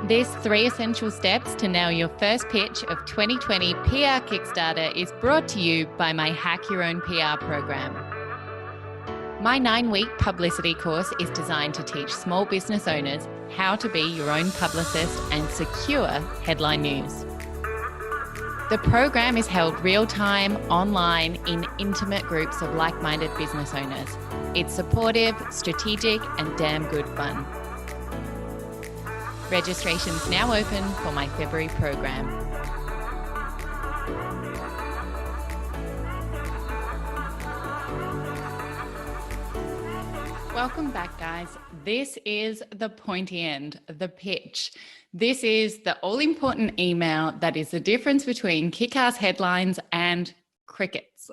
This 3 essential steps to nail your first pitch of 2020 PR Kickstarter is brought to you by my Hack Your Own PR program. My 9-week publicity course is designed to teach small business owners how to be your own publicist and secure headline news. The program is held real-time, online, in intimate groups of like-minded business owners. It's supportive, strategic, and damn good fun. Registration's now open for my February program. Welcome back, guys. This is the pointy end, the pitch. This is the all-important email that is the difference between kick-ass headlines and crickets.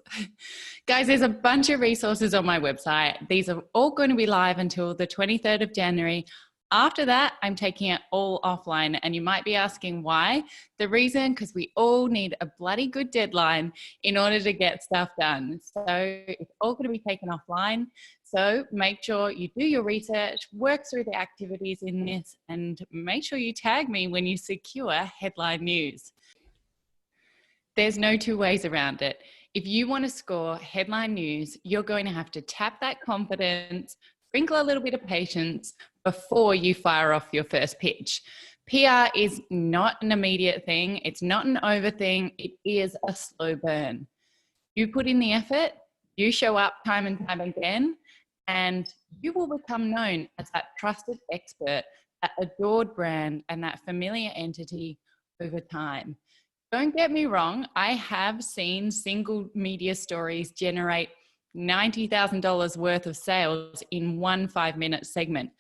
Guys, there's a bunch of resources on my website. These are all going to be live until the 23rd of January. After that, I'm taking it all offline, and you might be asking why. The reason, because we all need a bloody good deadline in order to get stuff done. So it's all going to be taken offline. So make sure you do your research, work through the activities in this, and make sure you tag me when you secure headline news. There's no two ways around it. If you want to score headline news, you're going to have to tap that confidence, sprinkle a little bit of patience before you fire off your first pitch. PR is not an immediate thing. It's not an over thing. It is a slow burn. You put in the effort, you show up time and time again, and you will become known as that trusted expert, that adored brand, and that familiar entity over time. Don't get me wrong, I have seen single media stories generate $90,000 worth of sales in one 5-minute segment.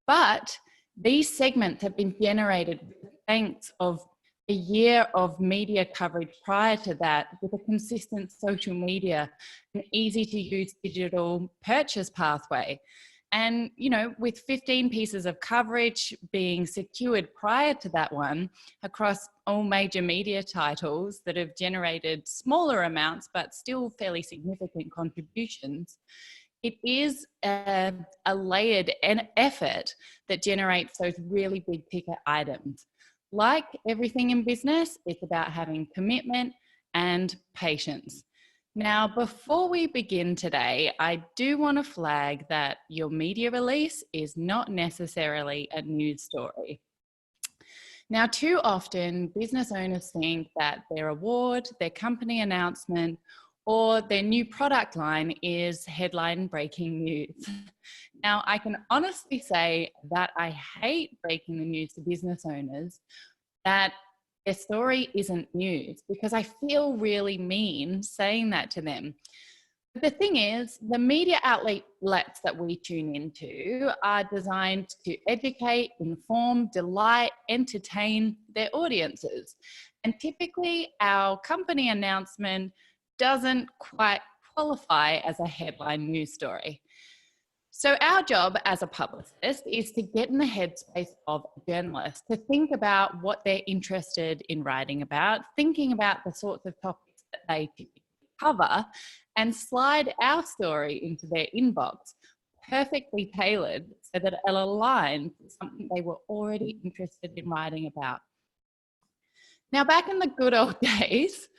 But these segments have been generated thanks of a year of media coverage prior to that, with a consistent social media, an easy to use digital purchase pathway. And, you know, with 15 pieces of coverage being secured prior to that one across all major media titles that have generated smaller amounts, but still fairly significant contributions, it is a layered effort that generates those really big ticket items. Like everything in business, it's about having commitment and patience. Now, before we begin today, I do want to flag that your media release is not necessarily a news story. Now, too often, business owners think that their award, their company announcement, or their new product line is headline breaking news. Now, I can honestly say that I hate breaking the news to business owners that their story isn't news, because I feel really mean saying that to them. But the thing is, the media outlets that we tune into are designed to educate, inform, delight, entertain their audiences. And typically our company announcement doesn't quite qualify as a headline news story. So our job as a publicist is to get in the headspace of a journalist, to think about what they're interested in writing about, thinking about the sorts of topics that they typically cover, and slide our story into their inbox, perfectly tailored so that it'll align with something they were already interested in writing about. Now, back in the good old days,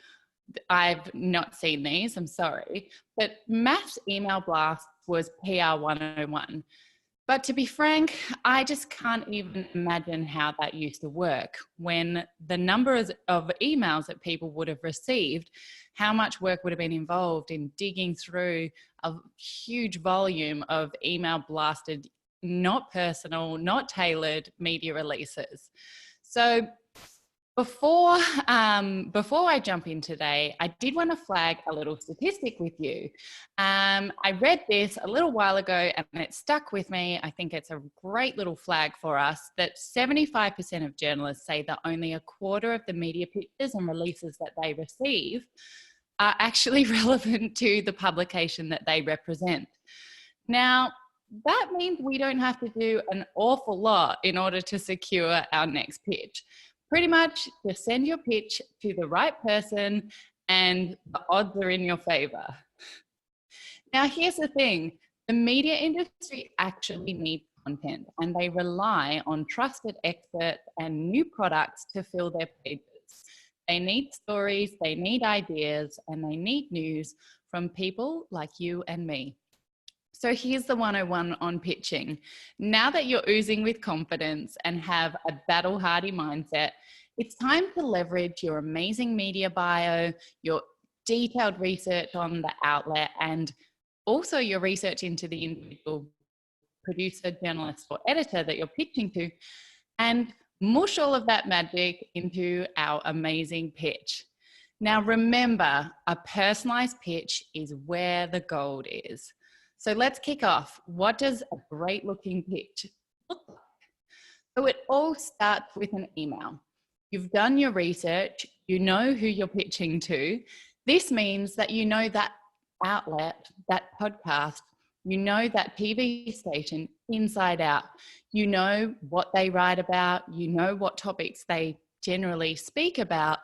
I've not seen these, I'm sorry, but mass email blast was PR 101. But to be frank, I just can't even imagine how that used to work when the numbers of emails that people would have received, how much work would have been involved in digging through a huge volume of email blasted, not personal, not tailored media releases. So Before I jump in today, I did want to flag a little statistic with you. I read this a little while ago and it stuck with me. I think it's a great little flag for us that 75% of journalists say that only a quarter of the media pictures and releases that they receive are actually relevant to the publication that they represent. Now, that means we don't have to do an awful lot in order to secure our next pitch. Pretty much just send your pitch to the right person and the odds are in your favor. Now, here's the thing. The media industry actually needs content, and they rely on trusted experts and new products to fill their pages. They need stories, they need ideas, and they need news from people like you and me. So here's the 101 on pitching. Now that you're oozing with confidence and have a battle-hardy mindset, it's time to leverage your amazing media bio, your detailed research on the outlet, and also your research into the individual producer, journalist, or editor that you're pitching to, and mush all of that magic into our amazing pitch. Now remember, a personalized pitch is where the gold is. So let's kick off. What does a great looking pitch look like? So it all starts with an email. You've done your research, you know who you're pitching to. This means that you know that outlet, that podcast, you know that TV station inside out. You know what they write about, you know what topics they generally speak about,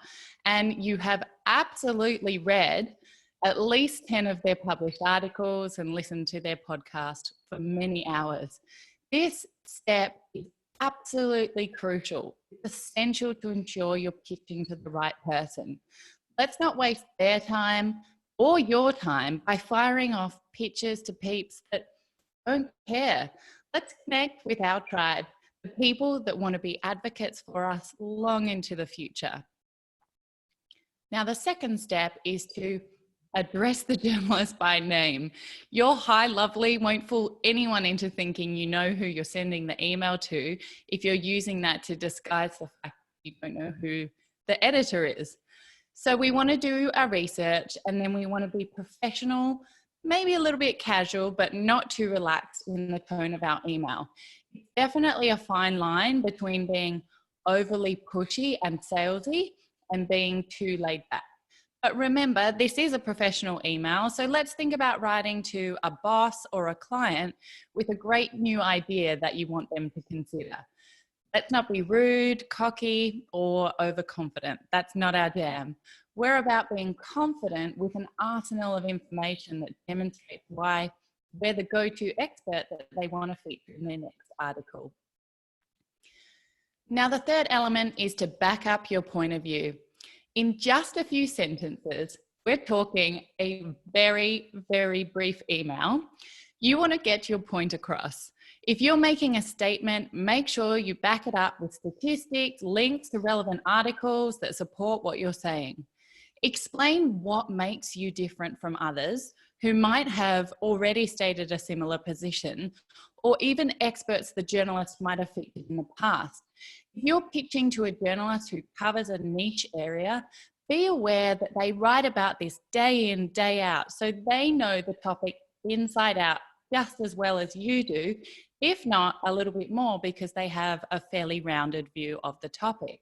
and you have absolutely read at least 10 of their published articles and listened to their podcast for many hours. This step is absolutely crucial. It's essential to ensure you're pitching to the right person. Let's not waste their time or your time by firing off pitches to peeps that don't care. Let's connect with our tribe, the people that want to be advocates for us long into the future. Now, the second step is to address the journalist by name. Your hi lovely won't fool anyone into thinking you know who you're sending the email to if you're using that to disguise the fact that you don't know who the editor is. So we want to do our research, and then we want to be professional, maybe a little bit casual, but not too relaxed in the tone of our email. It's definitely a fine line between being overly pushy and salesy and being too laid back. But remember, this is a professional email, so let's think about writing to a boss or a client with a great new idea that you want them to consider. Let's not be rude, cocky, or overconfident. That's not our jam. We're about being confident with an arsenal of information that demonstrates why we're the go-to expert that they want to feature in their next article. Now, the third element is to back up your point of view. In just a few sentences, we're talking a very, very brief email. You want to get your point across. If you're making a statement, make sure you back it up with statistics, links to relevant articles that support what you're saying. Explain what makes you different from others who might have already stated a similar position, or even experts the journalist might have featured in the past. If you're pitching to a journalist who covers a niche area, be aware that they write about this day in, day out, so they know the topic inside out just as well as you do, if not a little bit more, because they have a fairly rounded view of the topic.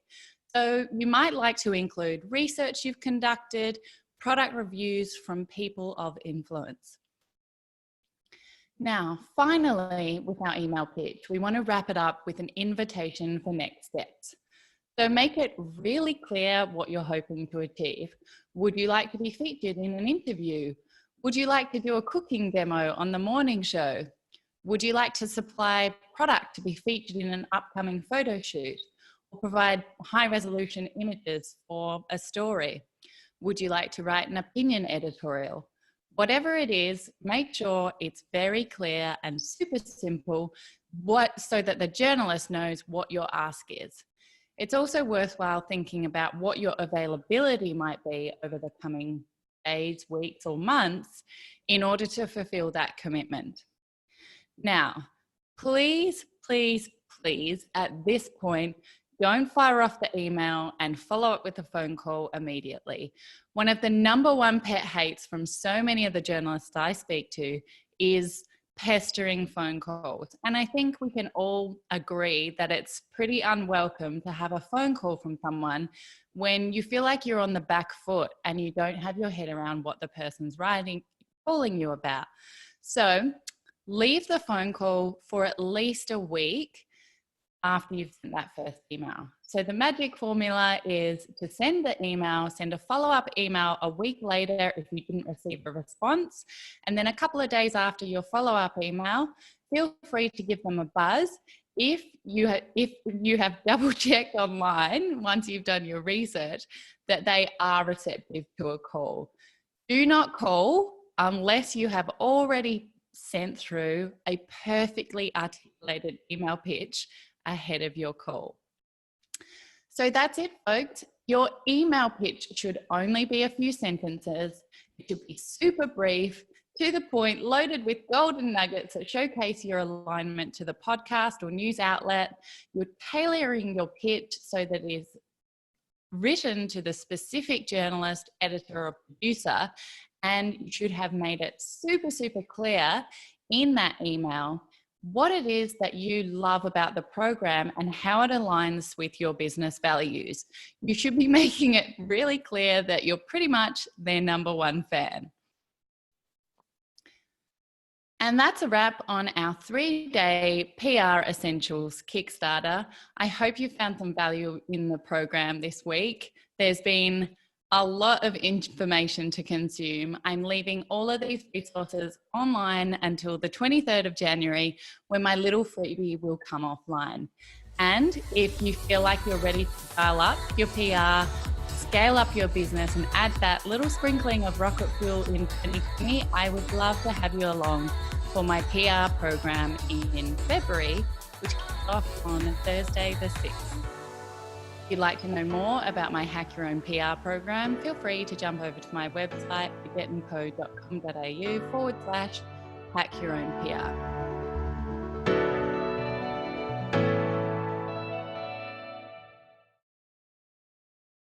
So you might like to include research you've conducted, product reviews from people of influence. Now, finally, with our email pitch, we want to wrap it up with an invitation for next steps. So make it really clear what you're hoping to achieve. Would you like to be featured in an interview? Would you like to do a cooking demo on the morning show? Would you like to supply product to be featured in an upcoming photo shoot, or provide high-resolution images for a story? Would you like to write an opinion editorial? Whatever it is, make sure it's very clear and super simple, so that the journalist knows what your ask is. It's also worthwhile thinking about what your availability might be over the coming days, weeks, or months in order to fulfill that commitment. Now, please, please, please, at this point, don't fire off the email and follow up with a phone call immediately. One of the #1 pet hates from so many of the journalists I speak to is pestering phone calls. And I think we can all agree that it's pretty unwelcome to have a phone call from someone when you feel like you're on the back foot and you don't have your head around what the person's calling you about. So leave the phone call for at least a week. after you've sent that first email. So the magic formula is to send the email, send a follow-up email a week later if you didn't receive a response. And then a couple of days after your follow-up email, feel free to give them a buzz. If you have double checked online, once you've done your research, that they are receptive to a call. Do not call unless you have already sent through a perfectly articulated email pitch ahead of your call. So that's it, folks. Your email pitch should only be a few sentences. It should be super brief, to the point, loaded with golden nuggets that showcase your alignment to the podcast or news outlet. You're tailoring your pitch so that it is written to the specific journalist, editor, or producer, and you should have made it super, super clear in that email what it is that you love about the program and how it aligns with your business values. You should be making it really clear that you're pretty much their number one fan. And that's a wrap on our 3-day PR Essentials Kickstarter. I hope you found some value in the program this week. There's been a lot of information to consume. I'm leaving all of these resources online until the 23rd of January, when my little freebie will come offline. And if you feel like you're ready to dial up your PR, scale up your business, and add that little sprinkling of rocket fuel in 2020, I would love to have you along for my PR program in February, which kicks off on Thursday the 6th. If you'd like to know more about my Hack Your Own PR program, feel free to jump over to my website, forgetandco.com.au/hack your own PR.